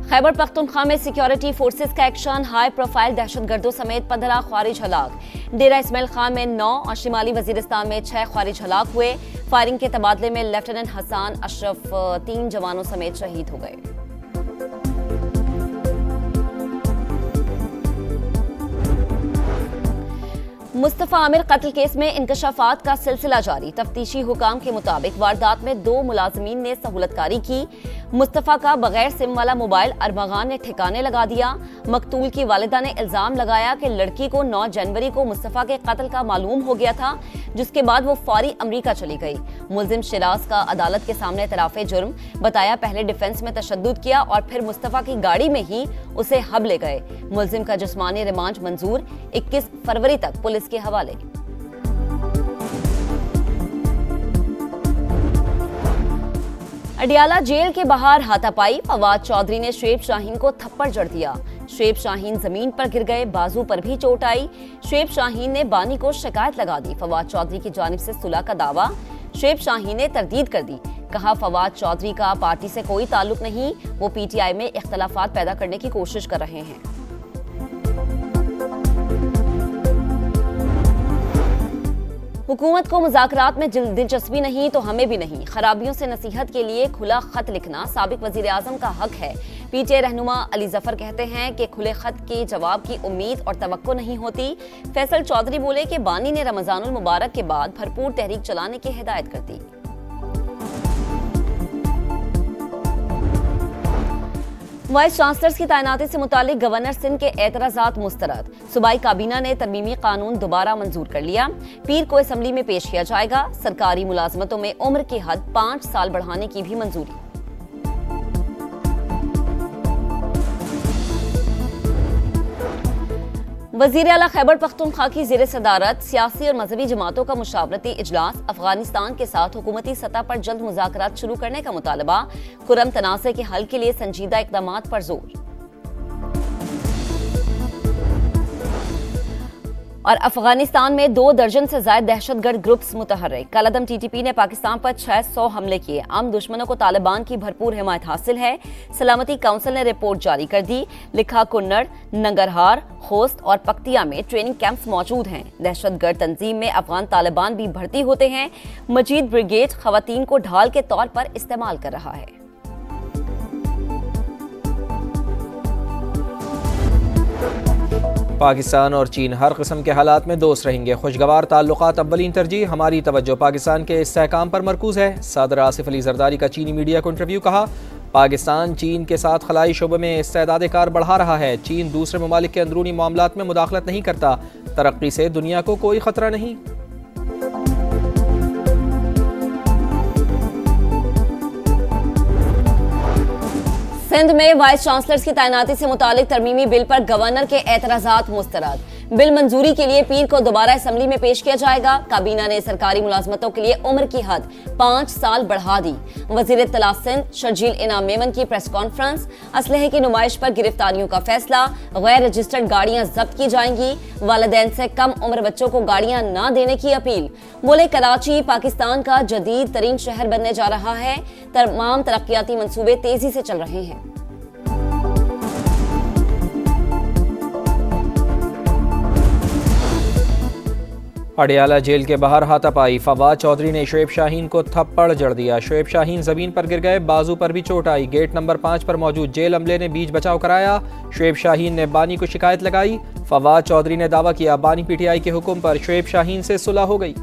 खैबर पख्तूनख्वा में security forces का action, high profile दहशतगर्दों समेत 15 ख्वारिज हलाक। डेरा इस्माइल खान में 9 और शिमाली वजीरिस्तान में 6 ख्वारिज हलाक हुए। फायरिंग के तबादले में लेफ्टिनेंट हसन अशरफ 3 जवानों समेत शहीद हो गए। मुस्तफा आमिर कत्ल केस में इंकशाफात का सिलसिला जारी। तफ्तीशी हुकाम के मुताबिक वारदात में 2 मुलाजिमीन ने सहूलतकारी की। मुस्तफा का बगैर सिम वाला मोबाइल अरमगान ने ठिकाने लगा दिया। मकतूल की वालिदा ने इल्जाम लगाया कि लड़की को 9 जनवरी को मुस्तफा के कत्ल का मालूम हो गया था, जिसके बाद वो फौरी अमरीका चली गई। मुलजिम शिराज का अदालत के सामने इतराफ़े जुर्म बताया। पहले डिफेंस में तशद्दुद किया और फिर मुस्तफा की गाड़ी में ही उसे हब ले गए। मुलजिम का जिस्मानी रिमांड मंजूर, 21 फरवरी तक पुलिस के हवाले। अडियाला जेल के बाहर हाथापाई, फवाद चौधरी ने शुएब शाहीन को थप्पड़ जड़ दिया। शुएब शाहीन जमीन पर गिर गए, बाजू पर भी चोट आई। शुएब शाहीन ने बानी को शिकायत लगा दी। फवाद चौधरी की जानिब से सुलह का दावा। शुएब शाहीन ने तरदीद कर दी। कहा, फवाद चौधरी का पार्टी से कोई ताल्लुक नहीं, वो पीटीआई में इख्तलाफात पैदा करने की कोशिश कर रहे हैं। हुकूमत को मुज़ाकरात में दिलचस्पी नहीं तो हमें भी नहीं। खराबियों से नसीहत के लिए खुला खत लिखना साबिक वज़ीर आज़म का हक है। पीटीआई रहनुमा अली जफर कहते हैं कि खुले खत के जवाब की उम्मीद और तवक्को नहीं होती। फैसल चौधरी बोले कि बानी ने रमज़ानुल मुबारक के बाद भरपूर तहरीक चलाने की हिदायत कर दी। वाइस चांसलर्स की तैनाती से मुतालिक गवर्नर सिंध के एतराज़ात मुस्तरद। सूबाई काबीना ने तरमीमी कानून दोबारा मंजूर कर लिया। पीर को असम्बली में पेश किया जाएगा। सरकारी मुलाजमतों में उम्र की हद 5 साल बढ़ाने की भी मंजूरी। वज़ीर आला खैबर पख्तूनख्वा की ज़ेर सदारत सियासी और मजहबी जमातों का मुशावरती इजलास। अफगानिस्तान के साथ हुकूमती सतह पर जल्द मुज़ाकरात शुरू करने का मुतालबा। खुर्रम तनाज़े के हल के लिए संजीदा इक़दामात पर जोर। और अफगानिस्तान में 2 दर्जन से ज्यादा दहशतगर्द ग्रुप्स मुतहर्रिक। कलअदम टीटीपी ने पाकिस्तान पर 600 हमले किए। आम दुश्मनों को तालिबान की भरपूर हिमायत हासिल है। सलामती काउंसिल ने रिपोर्ट जारी कर दी। लिखा, कुन्नड़, नंगरहार, खोस्त और पक्तिया में ट्रेनिंग कैंप्स मौजूद हैं। दहशतगर्द तंजीम में अफगान तालिबान भी भर्ती होते हैं। मजीद ब्रिगेड खवातीन को ढाल के तौर पर इस्तेमाल कर रहा है। पाकिस्तान और चीन हर किस्म के हालात में दोस्त रहेंगे। खुशगवार ताल्लुकात अव्वलीन तरजीह। हमारी तवज्जो पाकिस्तान के इस्तेहकाम पर मरकूज है। सदर आसिफ अली जरदारी का चीनी मीडिया को इंटरव्यू। कहा, पाकिस्तान चीन के साथ खलाई शोबे में इस्तेदाद कार बढ़ा रहा है। चीन दूसरे ममालिक के अंदरूनी मामलात में मुदाखलत नहीं करता। तरक्की से दुनिया को कोई खतरा नहीं। सिंध में वाइस चांसलर्स की तैनाती से मुतालिक तरमीमी बिल पर गवर्नर के एतराजात मुस्तरद। बिल मंजूरी के लिए पीर को दोबारा असम्बली में पेश किया जाएगा। काबीना ने सरकारी मुलाजमतों के लिए उम्र की हद 5 साल बढ़ा दी। वजीर इत्तला सिंध शर्जील इनाम मेमन की प्रेस कॉन्फ्रेंस। असलहे की नुमाइश पर गिरफ्तारियों का फैसला। गैर रजिस्टर्ड गाड़ियां जब्त की जाएंगी। वालिदैन से कम उम्र बच्चों को गाड़ियां न देने की अपील। बोले, कराची पाकिस्तान का जदीद तरीन शहर बनने जा रहा है। तमाम तरक्याती मंसूबे तेजी से चल रहे हैं। अडियाला जेल के बाहर हाथापाई, फवाद चौधरी ने शुएब शाहीन को थप्पड़ जड़ दिया। शुएब शाहीन जमीन पर गिर गए, बाजू पर भी चोट आई। गेट नंबर 5 पर मौजूद जेल अमले ने बीच बचाव कराया। शुएब शाहीन ने बानी को शिकायत लगाई। फवाद चौधरी ने दावा किया, बानी पीटीआई के हुक्म पर शुएब शाहीन से सुलह हो गई।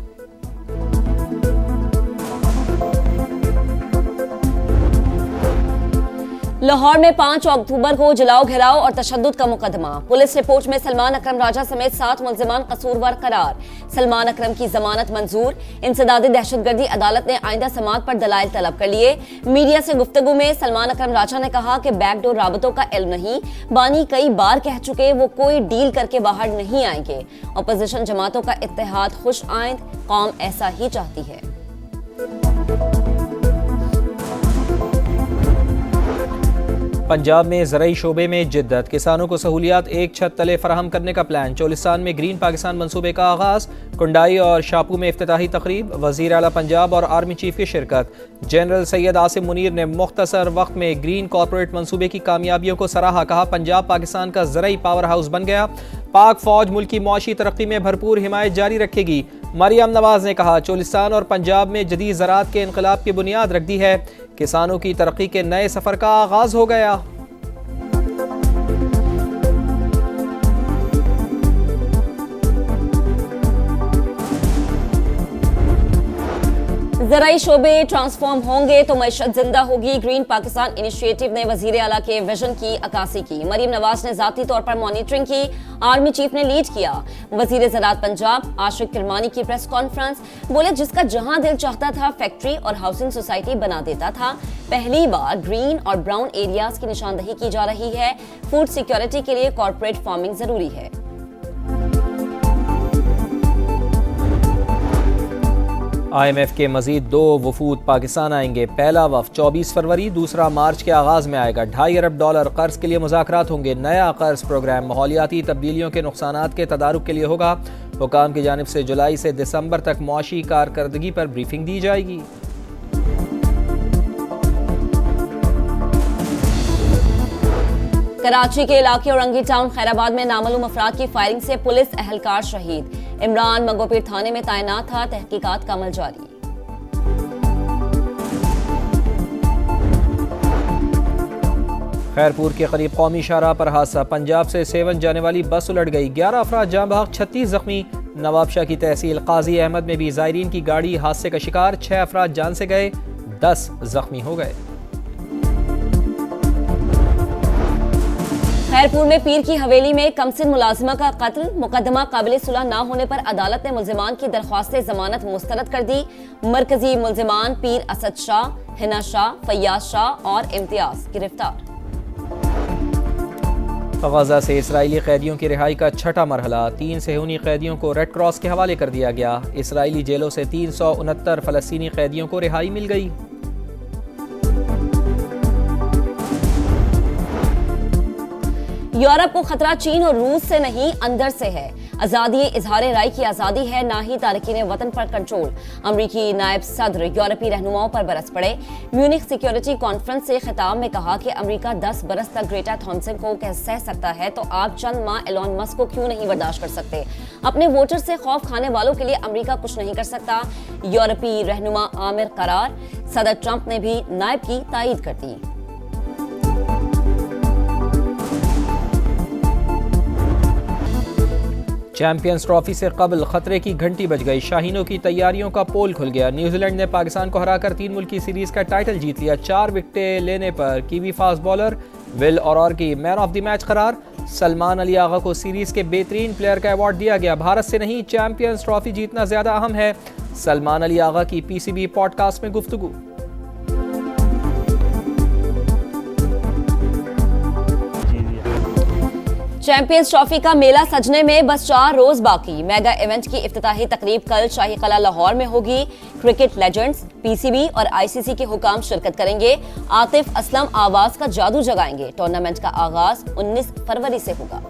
लाहौर में 5 अक्टूबर को जलाओ घेराव और तशद्दुद का मुकदमा। पुलिस रिपोर्ट में सलमान अकरम राजा समेत 7 मुल्जिमान कसूरवार करार। सलमान अकरम की जमानत मंजूर। इंसदादी दहशतगर्दी अदालत ने आइंदा समाअत पर दलाइल तलब कर लिए। मीडिया से गुफ्तगू में सलमान अकरम राजा ने कहा कि बैकडोर राबतों का इल्म नहीं। बानी कई बार कह चुके वो कोई डील करके बाहर नहीं आएंगे। अपोजिशन जमातों का इत्तेहाद खुश आइंद, कौम ऐसा ही चाहती है। पंजाब में ज़राई शोबे में जिद्दत, किसानों को सहूलियात एक छत तले फराहम करने का प्लान। चोलिस्तान में ग्रीन पाकिस्तान मंसूबे का आगाज़, कुंडाई और शापू में इफ्तिताही तकरीब, वज़ीर आला पंजाब और आर्मी चीफ की शिरकत। जनरल सैयद आसिम मुनीर ने मुख्तसर वक्त में ग्रीन कॉरपोरेट मंसूबे की कामयाबियों को सराहा, कहा पंजाब पाकिस्तान का ज़राई पावर हाउस बन गया। पाक फौज मुल्क की मुआशी तरक्की में भरपूर हिमायत जारी रखेगी। मरियम नवाज ने कहा चोलिस्तान और पंजाब में जदीद ज़राअत के इनकलाब की बुनियाद रख दी है, किसानों की तरक्की के नए सफ़र का आगाज़ हो गया। ज़राई शोबे ट्रांसफॉर्म होंगे तो मईशत जिंदा होगी। ग्रीन पाकिस्तान इनिशिएटिव ने वजीर आला के विजन की अक्कासी की। मरियम नवाज ने जाती तौर पर मॉनिटरिंग की, आर्मी चीफ ने लीड किया। वजीर ज़राअत पंजाब आशिक किरमानी की प्रेस कॉन्फ्रेंस, बोले जिसका जहां दिल चाहता था फैक्ट्री और हाउसिंग सोसाइटी बना देता था। पहली बार ग्रीन और ब्राउन एरियाज की निशानदही की जा रही है। फूड सिक्योरिटी के लिए कॉर्पोरेट फार्मिंग जरूरी है। IMF के मजीद 2 वफूद पाकिस्तान आएंगे। पहला वफ़द 24 फरवरी, दूसरा मार्च के आगाज़ में आएगा। $2.5 अरब कर्ज के लिए मुज़ाकरात होंगे। नया कर्ज प्रोग्राम माहौलियाती तब्दीलियों के नुकसानात के तदारुक के लिए होगा। हुकाम की जानिब से जुलाई से दिसंबर तक मुआशी कारकर्दगी पर ब्रीफिंग दी जाएगी। कराची के इलाके औरंगी टाउन खैराबाद में नामालूम अफराद की फायरिंग से पुलिस एहलकार शहीद। इमरान मंगोपीर थाने में तैनात था, तहकीकात का अमल जारी। खैरपुर के करीब कौमी शाहराह पर हादसा, पंजाब से सेवन जाने वाली बस उलट गई। 11 अफराद जाँ बहक, 36 जख्मी। नवाबशाह की तहसील काजी अहमद में भी ज़ायरीन की गाड़ी हादसे का शिकार, 6 अफराद जान से गए, 10 जख्मी हो गए। खैरपुर में पीर की हवेली में कमसिन मुलाजिमा का कत्ल, मुकदमा काबिल सुलह न होने पर अदालत ने मुल्जिमान की दरख्वास्त जमानत मुस्तरद कर दी। मरकजी मुल्जिमान पीर असद शाह, हिना शाह, फैयाज शाह और इम्तियाज गिरफ्तार। गजा से इसराइली कैदियों की रिहाई का छठा मरहला, 3 सेहूनी कैदियों को रेड क्रॉस के हवाले कर दिया गया। इसराइली जेलों से 369 फलस्तीनी कैदियों को रिहाई मिल गई। यूरोप को खतरा चीन और रूस से नहीं, अंदर से है। आजादी इजहार राय की आजादी है, ना ही तारकीन वतन पर कंट्रोल। अमरीकी नायब सदर यूरोपीय रहनुमाओं पर बरस पड़े। म्यूनिख सिक्योरिटी कॉन्फ्रेंस से खिताब में कहा कि अमेरिका 10 बरस तक ग्रेटा थॉमसन को सह सकता है तो आप चंद माह एलोन मस्क को क्यों नहीं बर्दाश्त कर सकते। अपने वोटर से खौफ खाने वालों के लिए अमेरिका कुछ नहीं कर सकता। यूरोपीय रहनुमा आमिर करार, सदर ट्रंप ने भी नायब की तायीद कर दी। चैंपियंस ट्रॉफी से कबल खतरे की घंटी बज गई। शाहीनों की तैयारियों का पोल खुल गया। न्यूजीलैंड ने पाकिस्तान को हराकर 3 मुल्की सीरीज का टाइटल जीत लिया। 4 विकेटें लेने पर कीवी फास्ट बॉलर विल औरर की मैन ऑफ द मैच करार। सलमान अली आगा को सीरीज के बेहतरीन प्लेयर का अवार्ड दिया गया। भारत से नहीं, चैंपियंस ट्रॉफी जीतना ज्यादा अहम है। सलमान अली आगा की PCB पॉडकास्ट में गुफ्तगू। चैंपियंस ट्रॉफी का मेला सजने में बस 4 रोज बाकी। मेगा इवेंट की इफ्तिताही तकरीब कल शाही कला लाहौर में होगी। क्रिकेट लेजेंड्स, PCB और ICC के हुकाम शिरकत करेंगे। आतिफ असलम आवाज का जादू जगाएंगे। टूर्नामेंट का आगाज 19 फरवरी से होगा।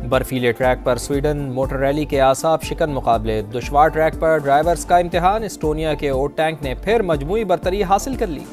बर्फीले ट्रैक पर स्वीडन मोटर रैली के आसाब शिकन मुकाबले। दुश्वार ट्रैक पर ड्राइवर्स का इम्तिहान। एस्टोनिया के ओट टैंक ने फिर मजमूई बरतरी हासिल कर ली।